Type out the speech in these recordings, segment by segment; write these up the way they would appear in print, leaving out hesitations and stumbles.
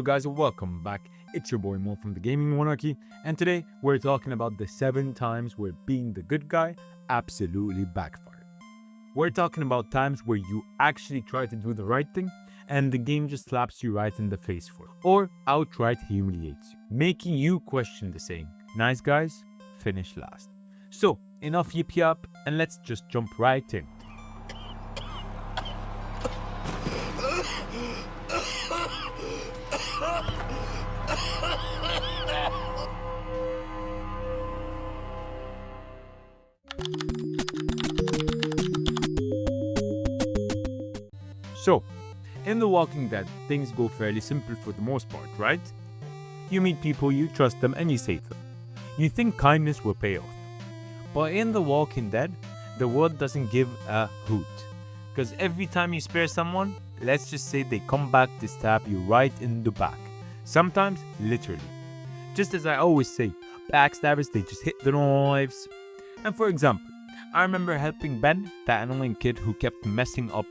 guys, welcome back. It's your boy Mo from TheGamingMoEnarchy, and today we're talking about the 7 times where being the good guy absolutely backfired. We're talking about times where you actually try to do the right thing and the game just slaps you right in the face for it, or outright humiliates you, making you question the saying, nice guys finish last. So enough yip yap, and let's just jump right in. So, in The Walking Dead, things go fairly simple for the most part, right? You meet people, you trust them, and you save them. You think kindness will pay off. But in The Walking Dead, the world doesn't give a hoot. Because every time you spare someone, let's just say they come back to stab you right in the back. Sometimes, literally. Just as I always say, backstabbers, they just hit the knives. And for example, I remember helping Ben, that annoying kid who kept messing up.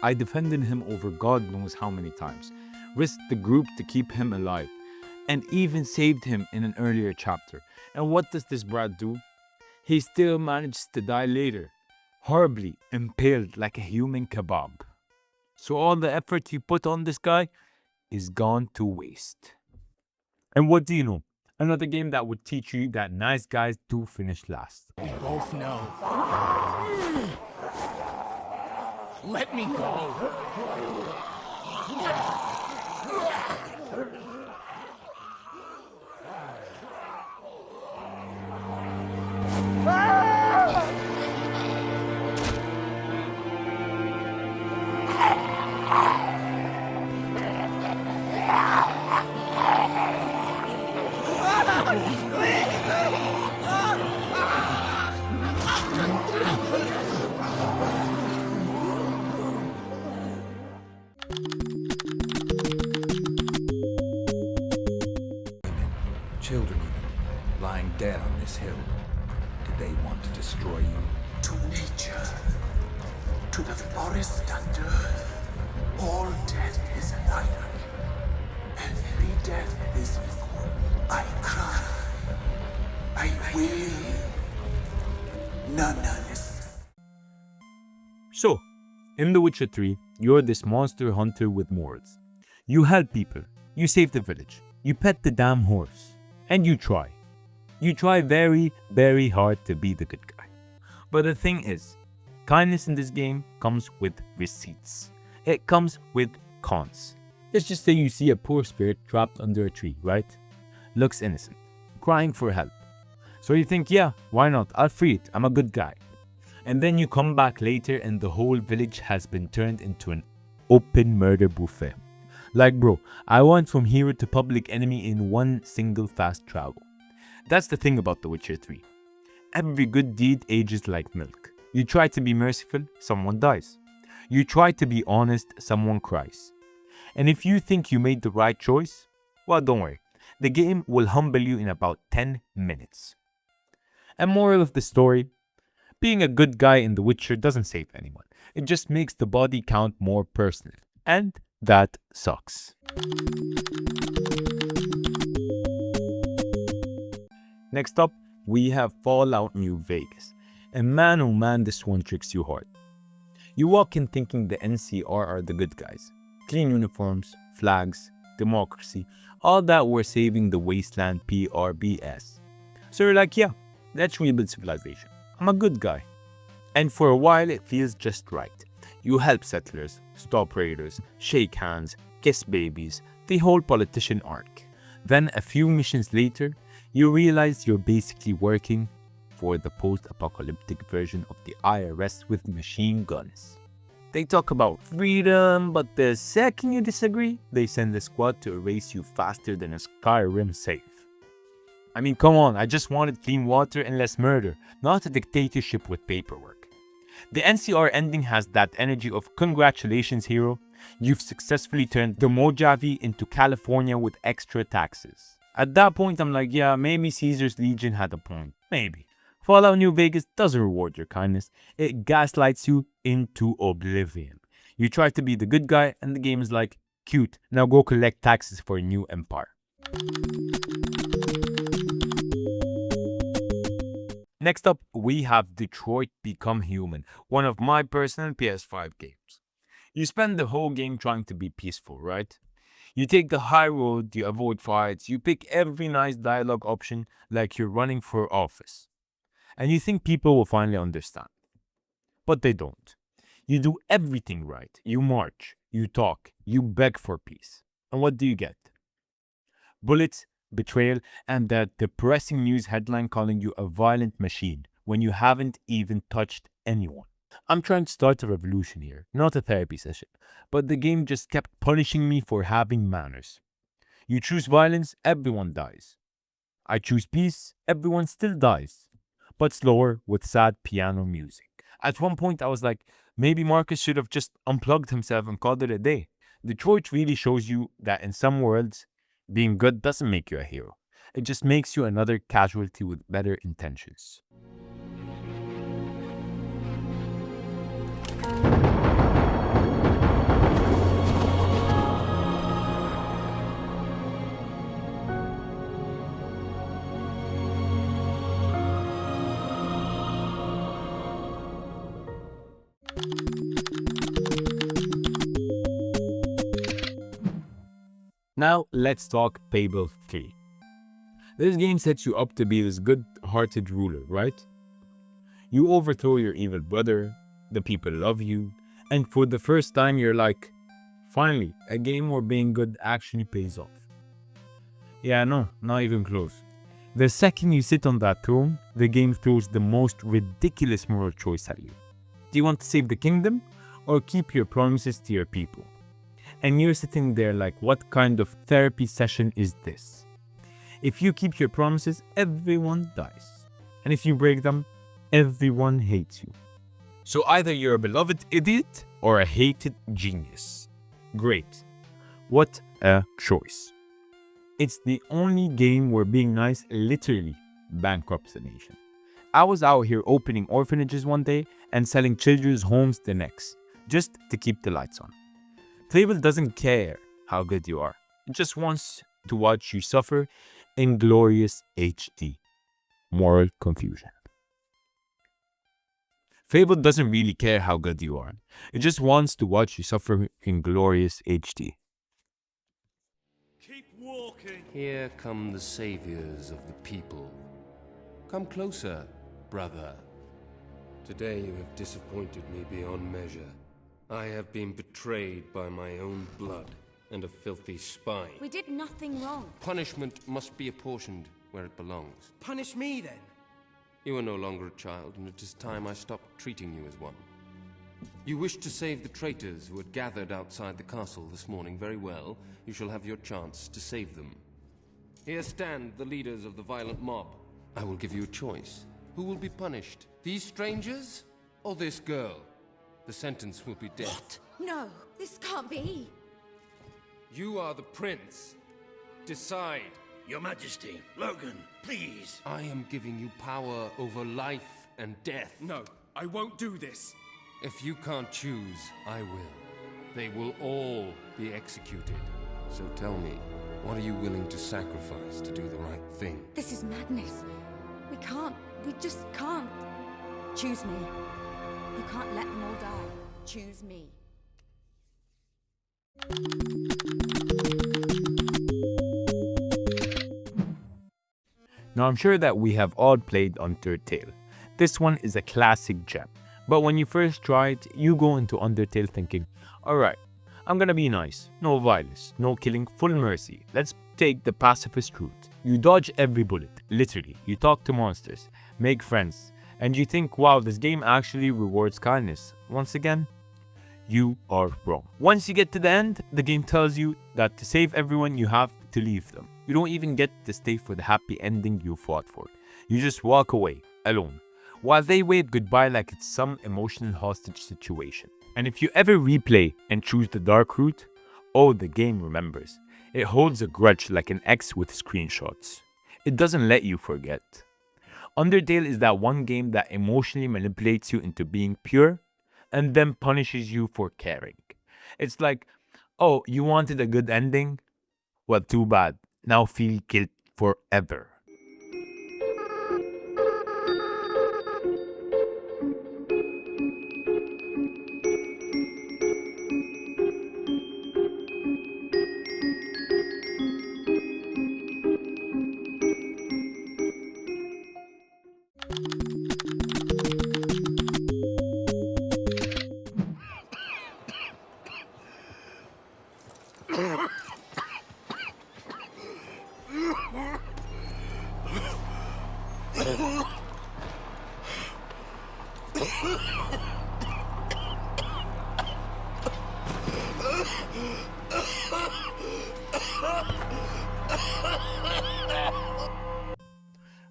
I defended him over God knows how many times, risked the group to keep him alive, and even saved him in an earlier chapter. And what does this brat do? He still managed to die later, horribly impaled like a human kebab. So all the effort you put on this guy is gone to waste. And what do you know? Another game that would teach you that nice guys do finish last. We both know. Let me go. Children even, lying dead on this hill. Did they want to destroy you? To nature, to the forest and earth, all death is finite. Every death is equal. I cry. I will. None less. So, in The Witcher 3, you're this monster hunter with morals. You help people, you save the village, you pet the damn horse, and you try. You try very, very hard to be the good guy. But the thing is, kindness in this game comes with receipts. It comes with cons. Let's just say you see a poor spirit trapped under a tree, right? Looks innocent, crying for help. So you think, yeah, why not? I'll free it, I'm a good guy. And then you come back later and the whole village has been turned into an open murder buffet. Like bro, I went from hero to public enemy in one single fast travel. That's the thing about The Witcher 3. Every good deed ages like milk. You try to be merciful, someone dies. You try to be honest, someone cries. And if you think you made the right choice, well, don't worry. The game will humble you in about 10 minutes. And moral of the story, being a good guy in The Witcher doesn't save anyone. It just makes the body count more personal. And that sucks. Next up, we have Fallout New Vegas. And man oh man, this one tricks you hard. You walk in thinking the NCR are the good guys. Clean uniforms, flags, democracy, all that were saving the wasteland PRBS. So you're like, yeah, let's rebuild civilization. I'm a good guy. And for a while it feels just right. You help settlers, stop raiders, shake hands, kiss babies, the whole politician arc. Then a few missions later, you realize you're basically working for the post-apocalyptic version of the IRS with machine guns. They talk about freedom, but the second you disagree, they send a squad to erase you faster than a Skyrim save. I mean, come on, I just wanted clean water and less murder, not a dictatorship with paperwork. The NCR ending has that energy of congratulations hero, you've successfully turned the Mojave into California with extra taxes. At that point I'm like, yeah, maybe Caesar's Legion had a point, maybe. Fallout New Vegas doesn't reward your kindness, it gaslights you into oblivion. You try to be the good guy and the game is like, Cute, now go collect taxes for a new empire. Next up, we have Detroit Become Human, one of my personal PS5 games. You spend the whole game trying to be peaceful, right? You take the high road, you avoid fights, you pick every nice dialogue option like you're running for office. And you think people will finally understand. But they don't. You do everything right. You march, you talk, you beg for peace. And what do you get? Bullets, betrayal, and that depressing news headline calling you a violent machine when you haven't even touched anyone. I'm trying to start a revolution here, not a therapy session, but the game just kept punishing me for having manners. You choose violence, everyone dies. I choose peace, everyone still dies, but slower with sad piano music. At one point, I was like, maybe Marcus should have just unplugged himself and called it a day. Detroit really shows you that in some worlds, being good doesn't make you a hero. It just makes you another casualty with better intentions. Now, let's talk Fable 3. This game sets you up to be this good-hearted ruler, right? You overthrow your evil brother, the people love you, and for the first time you're like, finally, a game where being good actually pays off. Yeah, no, not even close. The second you sit on that throne, the game throws the most ridiculous moral choice at you. Do you want to save the kingdom, or keep your promises to your people? And you're sitting there like, what kind of therapy session is this? If you keep your promises, everyone dies. And if you break them, everyone hates you. So either you're a beloved idiot or a hated genius. Great. What a choice. It's the only game where being nice literally bankrupts the nation. I was out here opening orphanages one day and selling children's homes the next, just to keep the lights on. Fable doesn't care how good you are. It just wants to watch you suffer in glorious HD. Moral confusion. Fable doesn't really care how good you are. It just wants to watch you suffer in glorious HD. Keep walking. Here come the saviors of the people. Come closer, brother. Today you have disappointed me beyond measure. I have been betrayed by my own blood and a filthy spine. We did nothing wrong. Punishment must be apportioned where it belongs. Punish me then. You are no longer a child, and it is time I stopped treating you as one. You wished to save the traitors who had gathered outside the castle this morning. Very well, you shall have your chance to save them. Here stand the leaders of the violent mob. I will give you a choice. Who will be punished? These strangers or this girl? The sentence will be death. No, this can't be. You are the prince. Decide. Your Majesty, Logan, please. I am giving you power over life and death. No, I won't do this. If you can't choose, I will. They will all be executed. So tell me, what are you willing to sacrifice to do the right thing? This is madness. We just can't. Choose me. You can't let them all die. Choose me. Now I'm sure that we have all played Undertale. This one is a classic gem. But when you first try it, you go into Undertale thinking, alright, I'm gonna be nice, no violence, no killing, full mercy. Let's take the pacifist route. You dodge every bullet, literally. You talk to monsters, make friends, and you think, wow, this game actually rewards kindness. Once again, you are wrong. Once you get to the end, the game tells you that to save everyone, you have to leave them. You don't even get to stay for the happy ending you fought for. You just walk away, alone, while they wave goodbye like it's some emotional hostage situation. And if you ever replay and choose the dark route, oh, the game remembers. It holds a grudge like an ex with screenshots. It doesn't let you forget. Undertale is that one game that emotionally manipulates you into being pure and then punishes you for caring. It's like, Oh, you wanted a good ending? Well, too bad. Now feel guilt forever.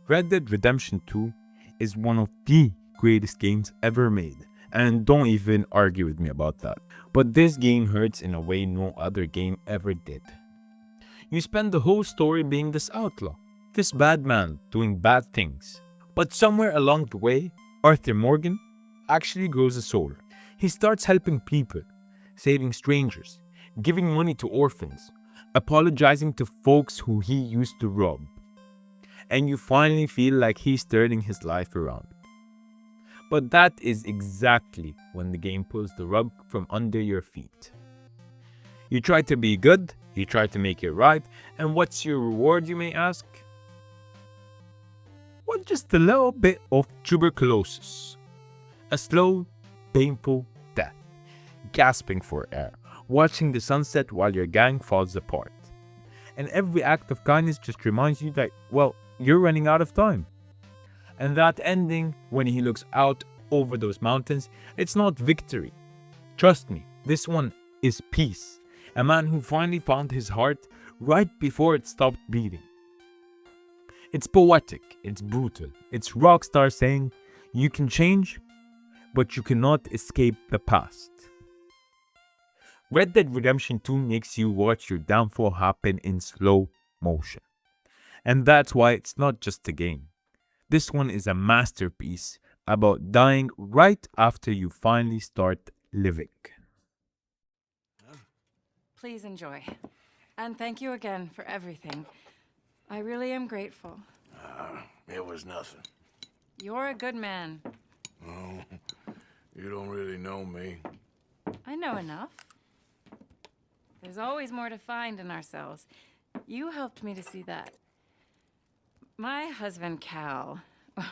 Red Dead Redemption 2 is one of the greatest games ever made, and don't even argue with me about that. But this game hurts in a way no other game ever did. You spend the whole story being this outlaw, this bad man doing bad things. But somewhere along the way, Arthur Morgan actually grows a soul. He starts helping people, saving strangers, giving money to orphans, apologizing to folks who he used to rob. And you finally feel like he's turning his life around. But that is exactly when the game pulls the rug from under your feet. You try to be good, you try to make it right, and what's your reward, you may ask? Well, just a little bit of tuberculosis. A slow, painful death. Gasping for air, watching the sunset while your gang falls apart. And every act of kindness just reminds you that, well, you're running out of time. And that ending, when he looks out over those mountains, it's not victory. Trust me, this one is peace. A man who finally found his heart right before it stopped beating. It's poetic, it's brutal, it's Rockstar saying, you can change, but you cannot escape the past. Red Dead Redemption 2 makes you watch your downfall happen in slow motion. And that's why it's not just a game. This one is a masterpiece about dying right after you finally start living. Please enjoy. And thank you again for everything. I really am grateful. It was nothing. You're a good man. Oh, you don't really know me. I know enough. There's always more to find in ourselves. You helped me to see that. My husband, Cal,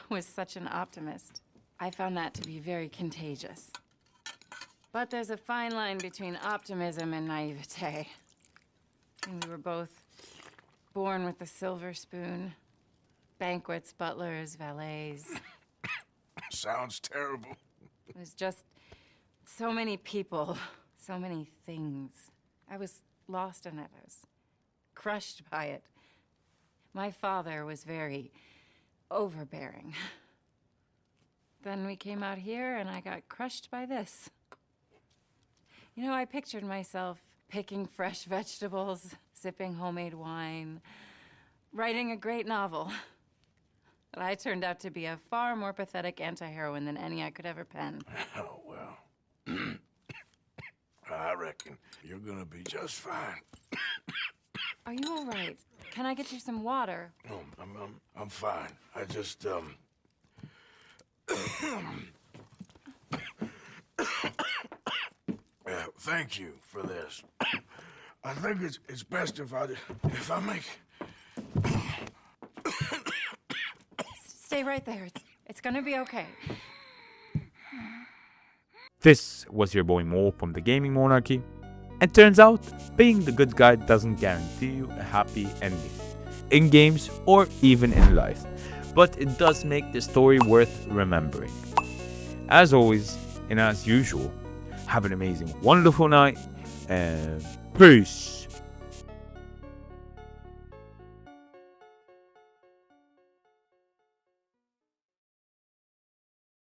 was such an optimist. I found that to be very contagious. But there's a fine line between optimism and naivete. And we were both born with a silver spoon. Banquets, butlers, valets. Sounds terrible. It was just so many people, so many things. I was lost in it. I was crushed by it. My father was very overbearing. Then we came out here and I got crushed by this. You know, I pictured myself picking fresh vegetables, sipping homemade wine, writing a great novel. But I turned out to be a far more pathetic anti-heroine than any I could ever pen. Oh, well. I reckon you're gonna be just fine. Are you all right? Can I get you some water? Oh, I'm fine. I just, thank you for this. I think it's best if I make... Stay right there. It's gonna be okay. This was your boy Mo from TheGamingMoEnarchy. And turns out, being the good guy doesn't guarantee you a happy ending, in games or even in life, but it does make the story worth remembering. As always, and as usual, have an amazing, wonderful night, and peace.